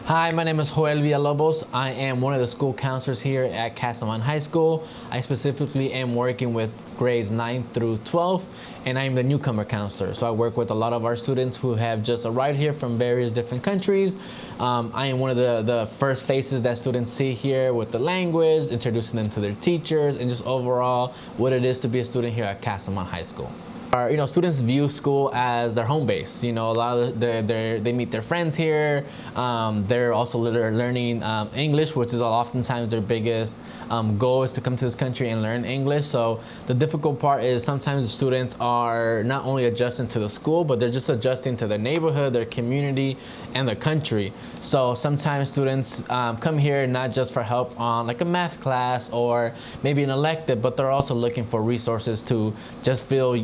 Hi, my name is Joel Villalobos. I am one of the school counselors here at Casamon High School. I specifically am working with grades 9 through 12, and I am the newcomer counselor. So I work with a lot of our students who have just arrived here from various different countries. I am one of the first faces that students see here with the language, introducing them to their teachers, and just overall what it is to be a student here at Casamon High School. Students view school as their home base. A lot of they meet their friends here. They're also learning English, which is oftentimes their biggest goal, is to come to this country and learn English. So the difficult part is sometimes the students are not only adjusting to the school, but they're just adjusting to their neighborhood, their community, and the country. So sometimes students come here not just for help on like a math class or maybe an elective, but they're also looking for resources to just feel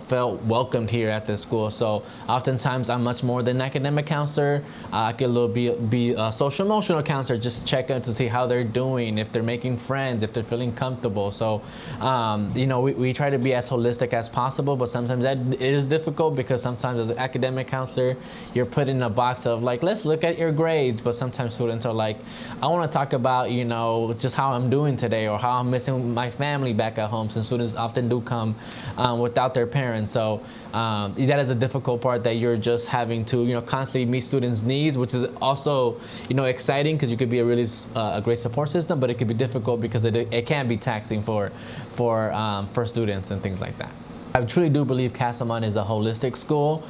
felt welcomed here at this school. So oftentimes I'm much more than an academic counselor. I could be a social emotional counselor, just check in to see how they're doing, if they're making friends, if they're feeling comfortable. So we try to be as holistic as possible, but sometimes that it is difficult because sometimes as an academic counselor you're put in a box of like, let's look at your grades, but sometimes students are like, I want to talk about just how I'm doing today or how I'm missing my family back at home, since students often do come without their parents. So that is a difficult part, that you're just having to constantly meet students' needs, which is also exciting because you could be a great support system, but it could be difficult because it can be taxing for students and things like that. I truly do believe Casamon is a holistic school.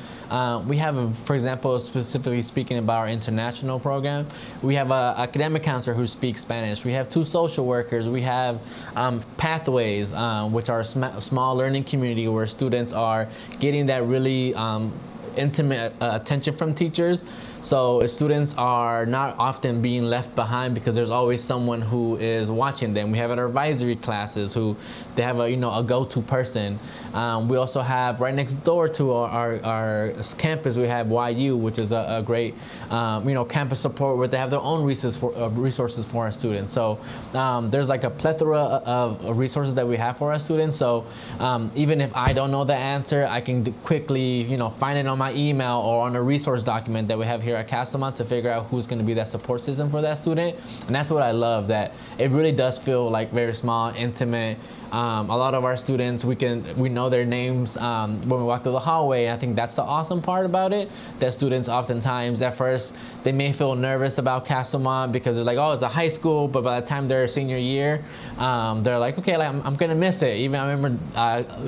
We have, for example, specifically speaking about our international program, we have an academic counselor who speaks Spanish. We have 2 social workers. We have pathways, which are a small learning community where students are getting that really intimate attention from teachers. So students are not often being left behind because there's always someone who is watching them. We have our advisory classes who they have a go-to person. We also have right next door to our campus, we have YU, which is a great campus support where they have their own resources for our students. So there's like a plethora of resources that we have for our students. So even if I don't know the answer, I can quickly find it on my email or on a resource document that we have here at Casamon to figure out who's going to be that support system for that student. And that's what I love, that it really does feel like very small, intimate. A lot of our students, we know their names when we walk through the hallway. I think that's the awesome part about it, that students oftentimes at first they may feel nervous about Casamon because they're like, oh, it's a high school, but by the time they're senior year, they're like, okay, I'm gonna miss it. Even I remember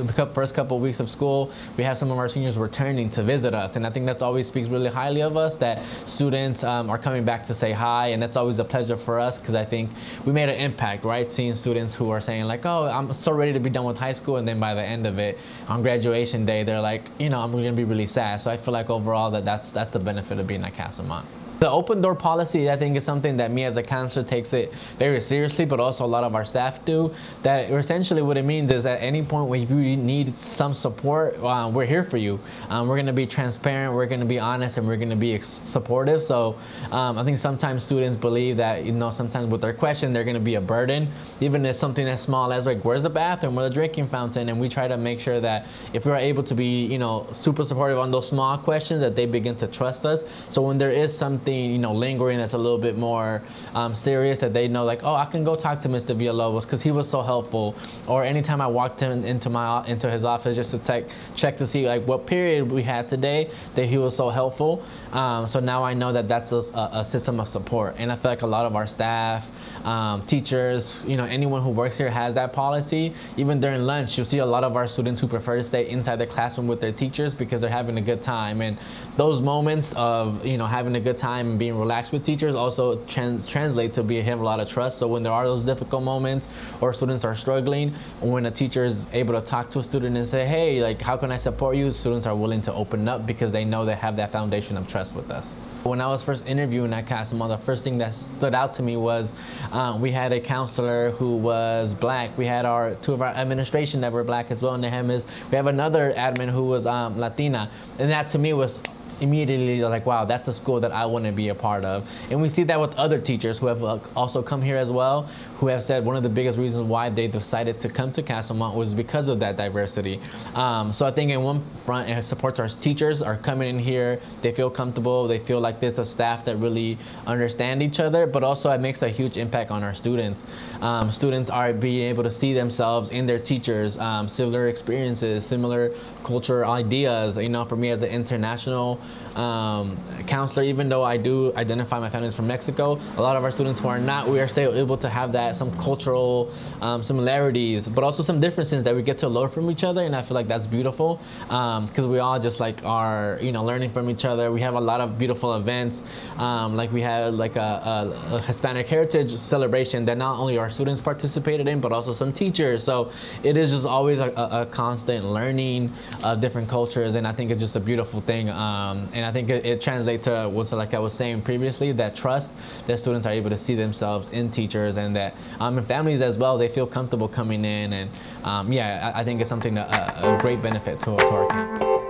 the first couple of weeks of school, we have some of our seniors returning to visit us, and I think that always speaks really highly of us, that students are coming back to say hi, and that's always a pleasure for us because I think we made an impact, right? Seeing students who are saying like, oh, I'm so ready to be done with high school, and then by the end of it, on graduation day, they're like, I'm gonna be really sad. So I feel like overall that's the benefit of being at Casamon. The open door policy, I think, is something that me as a counselor takes it very seriously, but also a lot of our staff do. That essentially what it means is at any point when you need some support, we're here for you. We're going to be transparent, we're going to be honest, and we're going to be supportive. So I think sometimes students believe that sometimes with their question they're going to be a burden, even if something as small as like, where's the bathroom or the drinking fountain, and we try to make sure that if we're able to be super supportive on those small questions, that they begin to trust us. So when there is something lingering that's a little bit more serious, that they know like, oh, I can go talk to Mr. Villalobos because he was so helpful. Or anytime I walked into his office just to check to see like what period we had today, that he was so helpful. So now I know that that's a system of support, and I feel like a lot of our staff, teachers, anyone who works here has that policy. Even during lunch, you'll see a lot of our students who prefer to stay inside the classroom with their teachers because they're having a good time, and those moments of having a good time and being relaxed with teachers also translate to have a lot of trust. So when there are those difficult moments or students are struggling, when a teacher is able to talk to a student and say, hey, like, how can I support you? Students are willing to open up because they know they have that foundation of trust with us. When I was first interviewing at Casamon, the first thing that stood out to me was we had a counselor who was Black. We had 2 of our administration that were Black as well, and we have another admin who was Latina, and that to me was immediately like, wow, that's a school that I want to be a part of. And we see that with other teachers who have also come here as well, who have said one of the biggest reasons why they decided to come to Castlemont was because of that diversity. So I think in one front, it supports our teachers are coming in here, they feel comfortable, they feel like there's a staff that really understand each other, but also it makes a huge impact on our students. Students are being able to see themselves in their teachers, similar experiences, similar cultural ideas. You know, for me as an international counselor, even though I do identify my family as from Mexico, a lot of our students who are not, we are still able to have that, some cultural similarities, but also some differences that we get to learn from each other, and I feel like that's beautiful, because we all just like are, you know, learning from each other. We have a lot of beautiful events, like we had like a Hispanic Heritage celebration that not only our students participated in, but also some teachers. So it is just always a constant learning of different cultures, and I think it's just a beautiful thing. And I think it translates to what's, like I was saying previously, that trust that students are able to see themselves in teachers, and that and families as well, they feel comfortable coming in. And yeah, I think it's something that a great benefit to our campus.